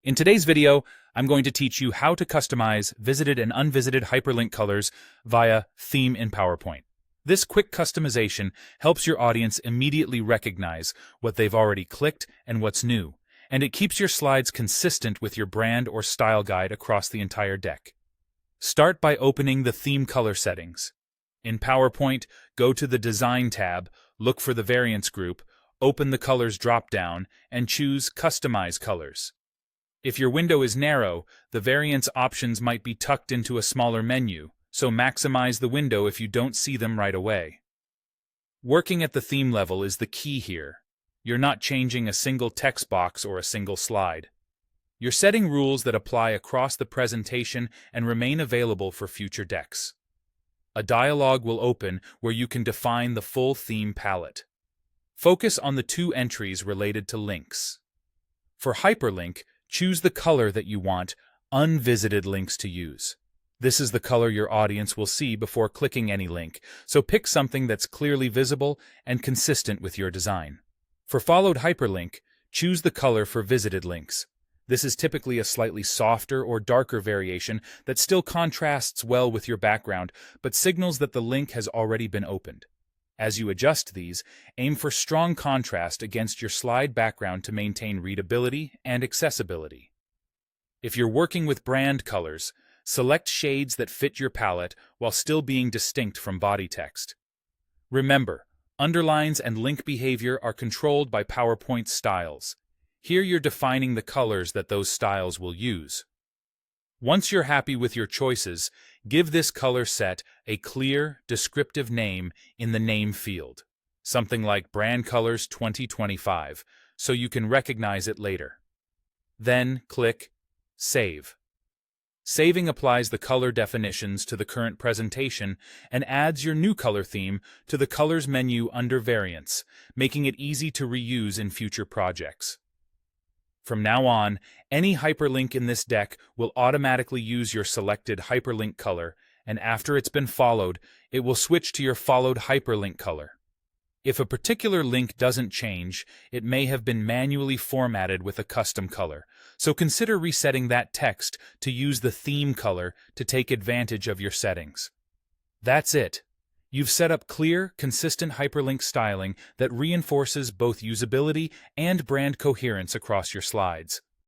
In today's video, I'm going to teach you how to customize visited and unvisited hyperlink colors via Theme in PowerPoint. This quick customization helps your audience immediately recognize what they've already clicked and what's new, and it keeps your slides consistent with your brand or style guide across the entire deck. Start by opening the theme color settings. In PowerPoint, go to the Design tab, look for the Variants group, open the Colors drop-down, and choose Customize Colors. If your window is narrow, the variance options might be tucked into a smaller menu, so maximize the window if you don't see them right away. Working at the theme level is the key here. You're not changing a single text box or a single slide. You're setting rules that apply across the presentation and remain available for future decks. A dialog will open where you can define the full theme palette. Focus on the two entries related to links. For hyperlink, choose the color that you want unvisited links to use. This is the color your audience will see before clicking any link, so pick something that's clearly visible and consistent with your design. For followed hyperlink, choose the color for visited links. This is typically a slightly softer or darker variation that still contrasts well with your background, but signals that the link has already been opened. As you adjust these, aim for strong contrast against your slide background to maintain readability and accessibility. If you're working with brand colors, select shades that fit your palette while still being distinct from body text. Remember, underlines and link behavior are controlled by PowerPoint styles. Here you're defining the colors that those styles will use. Once you're happy with your choices, give this color set a clear, descriptive name in the Name field, something like Brand Colors 2025, so you can recognize it later. Then click Save. Saving applies the color definitions to the current presentation and adds your new color theme to the Colors menu under Variants, making it easy to reuse in future projects. From now on, any hyperlink in this deck will automatically use your selected hyperlink color, and after it's been followed, it will switch to your followed hyperlink color. If a particular link doesn't change, it may have been manually formatted with a custom color, so consider resetting that text to use the theme color to take advantage of your settings. That's it. You've set up clear, consistent hyperlink styling that reinforces both usability and brand coherence across your slides.